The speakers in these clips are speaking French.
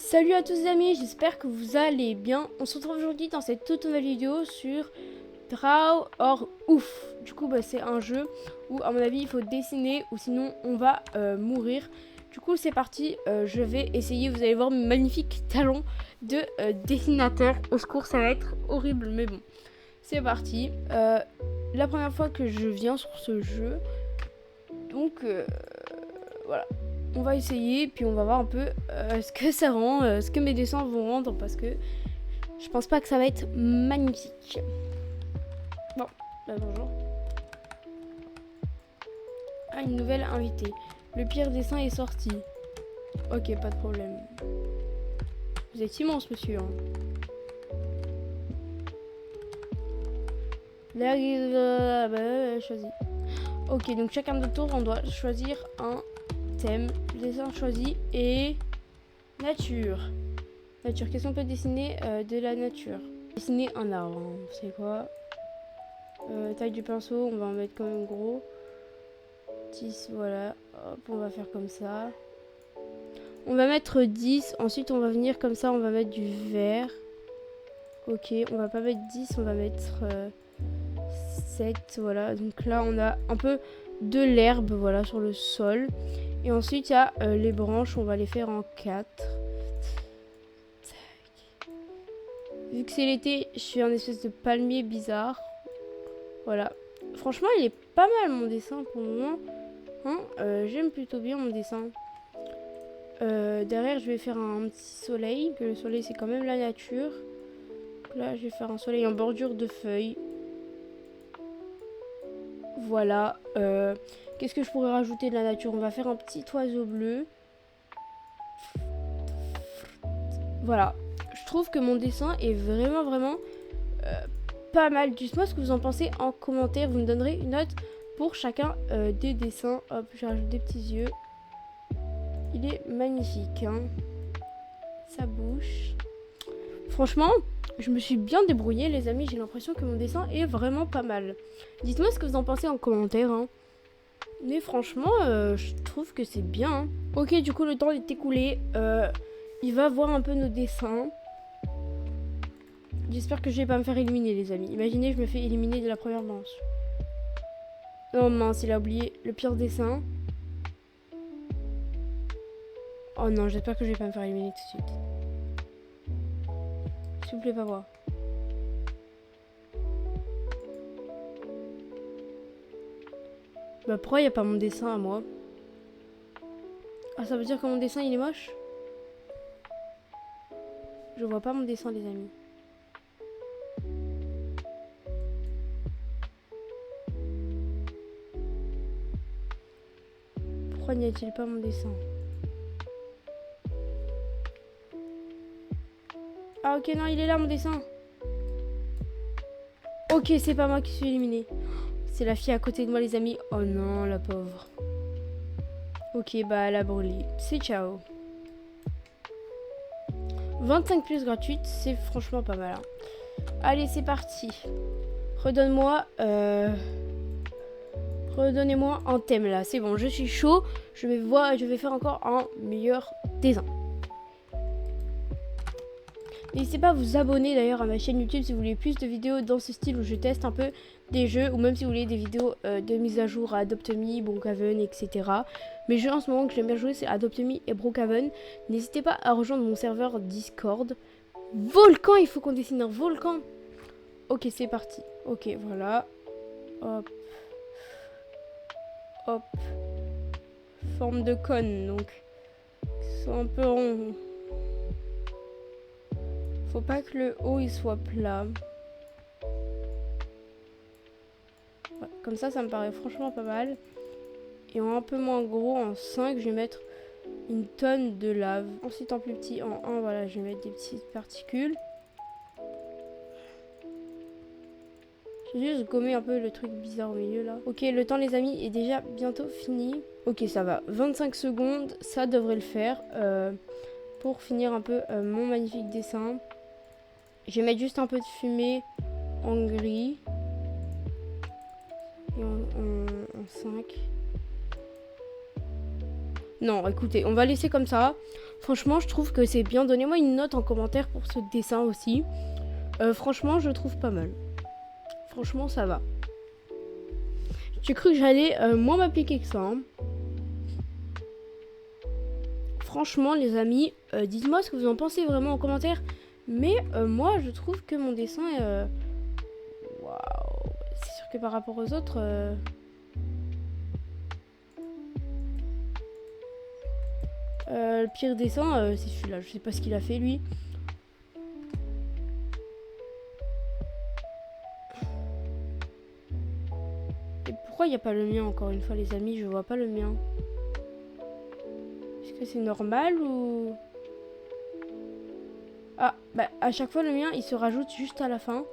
Salut à tous les amis, j'espère que vous allez bien. On se retrouve aujourd'hui dans cette toute nouvelle vidéo sur Draw or Ouf. Du coup, c'est un jeu où, à mon avis, il faut dessiner ou sinon on va mourir. Du coup, c'est parti. Je vais essayer. Vous allez voir mes magnifiques talents de dessinateur. Au secours, ça va être horrible, mais bon. C'est parti. La première fois que je viens sur ce jeu. Donc, voilà. On va essayer, puis on va voir un peu ce que ça rend, ce que mes dessins vont rendre, parce que je pense pas que ça va être magnifique. Bon, bonjour. Ah, une nouvelle invitée. Le pire dessin est sorti. Ok, pas de problème. Vous êtes immense, monsieur. Hein. Là, choisi. Ok, donc chacun de notre tour, on doit choisir un thème. Dessin choisi et nature. Nature, qu'est-ce qu'on peut dessiner de la nature? Dessiner un arbre, hein. C'est quoi? Taille du pinceau, on va en mettre quand même gros. 10, voilà. Hop, on va faire comme ça. On va mettre 10. Ensuite, on va venir comme ça, on va mettre du vert. Ok, on va pas mettre 10, on va mettre 7. Voilà, donc là, on a un peu de l'herbe, voilà, sur le sol. Et ensuite, il y a les branches, on va les faire en 4. Vu que c'est l'été, je suis un espèce de palmier bizarre. Voilà. Franchement, il est pas mal mon dessin pour le moment. Hein, j'aime plutôt bien mon dessin. Derrière, je vais faire un petit soleil. Que le soleil, c'est quand même la nature. Donc là, je vais faire un soleil en bordure de feuilles. Voilà. Qu'est-ce que je pourrais rajouter de la nature? On va faire un petit oiseau bleu. Voilà. Je trouve que mon dessin est vraiment pas mal. Dites-moi ce que vous en pensez en commentaire. Vous me donnerez une note pour chacun des dessins. Hop, je rajoute des petits yeux. Il est magnifique, hein. Sa bouche. Franchement, je me suis bien débrouillée, les amis. J'ai l'impression que mon dessin est vraiment pas mal. Dites-moi ce que vous en pensez en commentaire, hein. Mais franchement, je trouve que c'est bien. Hein. Ok, du coup, le temps est écoulé. Il va voir un peu nos dessins. J'espère que je vais pas me faire éliminer, les amis. Imaginez, je me fais éliminer de la première manche. Oh mince, il a oublié le pire dessin. Oh non, j'espère que je vais pas me faire éliminer tout de suite. S'il vous plaît, pas voir. Bah pourquoi il n'y a pas mon dessin à moi? Ah, ça veut dire que mon dessin il est moche? Je vois pas mon dessin, les amis. Pourquoi n'y a-t-il pas mon dessin? Ah ok, non, il est là mon dessin. Ok, c'est pas moi qui suis éliminée. C'est la fille à côté de moi, les amis. Oh non, la pauvre. Ok, bah elle a brûlé. C'est ciao. 25 plus gratuite, c'est franchement pas mal. Hein. Allez, c'est parti. Redonne-moi... Redonnez-moi un thème là. C'est bon, je suis chaud. Je vais faire encore un meilleur dessin. N'hésitez pas à vous abonner d'ailleurs à ma chaîne YouTube si vous voulez plus de vidéos dans ce style où je teste un peu des jeux, ou même si vous voulez des vidéos de mise à jour à Adopt Me, Brookhaven, etc. Mes jeux en ce moment que j'aime bien jouer, c'est Adopt Me et Brookhaven. N'hésitez pas à rejoindre mon serveur Discord. Volcan, il faut qu'on dessine un volcan. Ok, c'est parti. Ok, voilà. Hop. Hop. Forme de cône, donc. Soit un peu rond. Faut pas que le haut il soit plat. Ouais, comme ça me paraît franchement pas mal. Et en un peu moins gros, en 5, je vais mettre une tonne de lave. Ensuite en plus petit, en 1, voilà, je vais mettre des petites particules. J'ai juste gommé un peu le truc bizarre au milieu là. Ok, le temps les amis est déjà bientôt fini. Ok, ça va. 25 secondes, ça devrait le faire. Pour finir un peu mon magnifique dessin. Je vais mettre juste un peu de fumée en gris. Et en 5. Non, écoutez, on va laisser comme ça. Franchement, je trouve que c'est bien. Donnez-moi une note en commentaire pour ce dessin aussi. Franchement, je trouve pas mal. Franchement, ça va. J'ai cru que j'allais moins m'appliquer que ça. Hein. Franchement, les amis, dites-moi ce que vous en pensez vraiment en commentaire. Mais moi, je trouve que mon dessin est... Waouh. C'est sûr que par rapport aux autres... le pire dessin, c'est celui-là. Je sais pas ce qu'il a fait, lui. Et pourquoi il n'y a pas le mien, encore une fois, les amis? Je vois pas le mien. Est-ce que c'est normal ou... Ah, bah, à chaque fois, le mien, il se rajoute juste à la fin.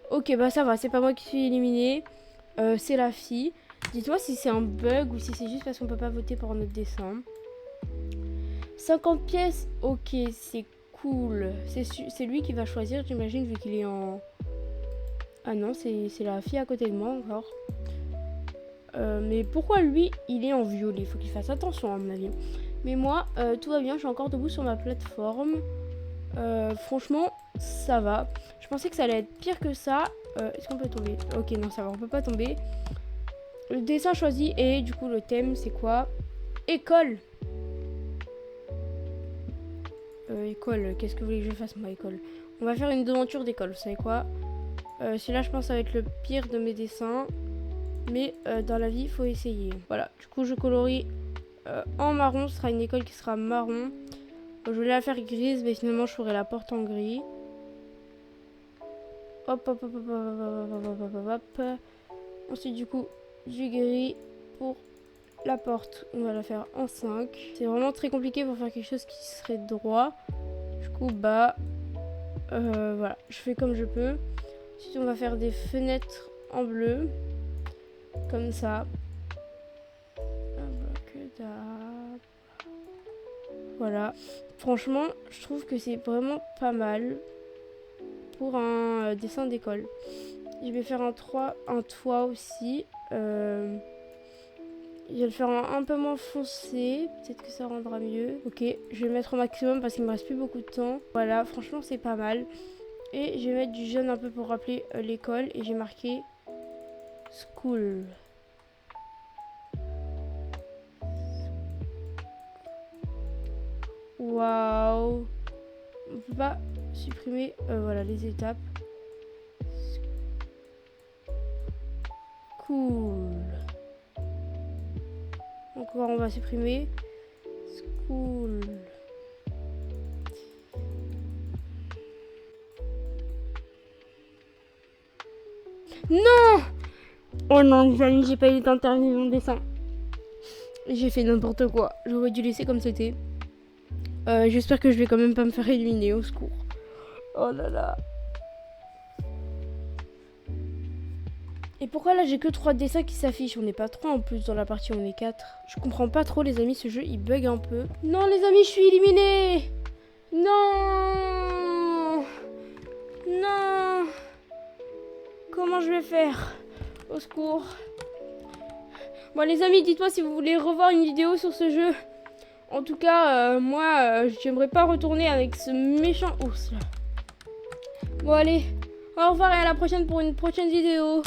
Ok, bah ça va. C'est pas moi qui suis éliminée. C'est la fille. Dites-moi si c'est un bug ou si c'est juste parce qu'on peut pas voter pour notre dessin. 50 pièces, ok, c'est cool. C'est lui qui va choisir, j'imagine, vu qu'il est en... Ah non, c'est la fille à côté de moi encore. Mais pourquoi lui, il est en violet? Il faut qu'il fasse attention à mon avis. Mais moi, tout va bien, je suis encore debout sur ma plateforme. Franchement, ça va. Je pensais que ça allait être pire que ça. Est-ce qu'on peut tomber? Ok, non, ça va, on peut pas tomber. Le dessin choisi et du coup, le thème, c'est quoi? École. École, qu'est-ce que vous voulez que je fasse moi, école? On va faire une devanture d'école, vous savez quoi? Celui-là, je pense, ça va être le pire de mes dessins. Mais dans la vie, il faut essayer. Voilà, du coup, je colorie en marron. Ce sera une école qui sera marron. Je voulais la faire grise, mais finalement, je ferai la porte en gris. Hop, hop, hop, hop, hop, hop, hop, hop, hop. Ensuite, du coup, du gris pour la porte. On va la faire en 5. C'est vraiment très compliqué pour faire quelque chose qui serait droit. Du coup, bah, voilà, je fais comme je peux. Ensuite, on va faire des fenêtres en bleu. Comme ça. Voilà. Franchement, je trouve que c'est vraiment pas mal pour un dessin d'école. Je vais faire un toit aussi. Je vais le faire un peu moins foncé. Peut-être que ça rendra mieux. Ok, je vais le mettre au maximum parce qu'il me reste plus beaucoup de temps. Voilà, franchement, c'est pas mal. Et je vais mettre du jaune un peu pour rappeler l'école. Et j'ai marqué School. Waouh. On peut pas supprimer voilà, les étapes. Cool. Encore, on va supprimer. Cool. Non! Oh non, les amis, j'ai pas eu le temps de terminer mon dessin. J'ai fait n'importe quoi. J'aurais dû laisser comme c'était. J'espère que je vais quand même pas me faire éliminer, au secours. Oh là là. Et pourquoi là j'ai que 3 dessins qui s'affichent? On n'est pas 3 en plus dans la partie, on est 4. Je comprends pas trop les amis, ce jeu il bug un peu. Non les amis, je suis éliminée. Non. Non. Comment je vais faire? Au secours. Bon les amis, dites-moi si vous voulez revoir une vidéo sur ce jeu. En tout cas, moi, j'aimerais pas retourner avec ce méchant ours là. Bon allez, au revoir et à la prochaine pour une prochaine vidéo.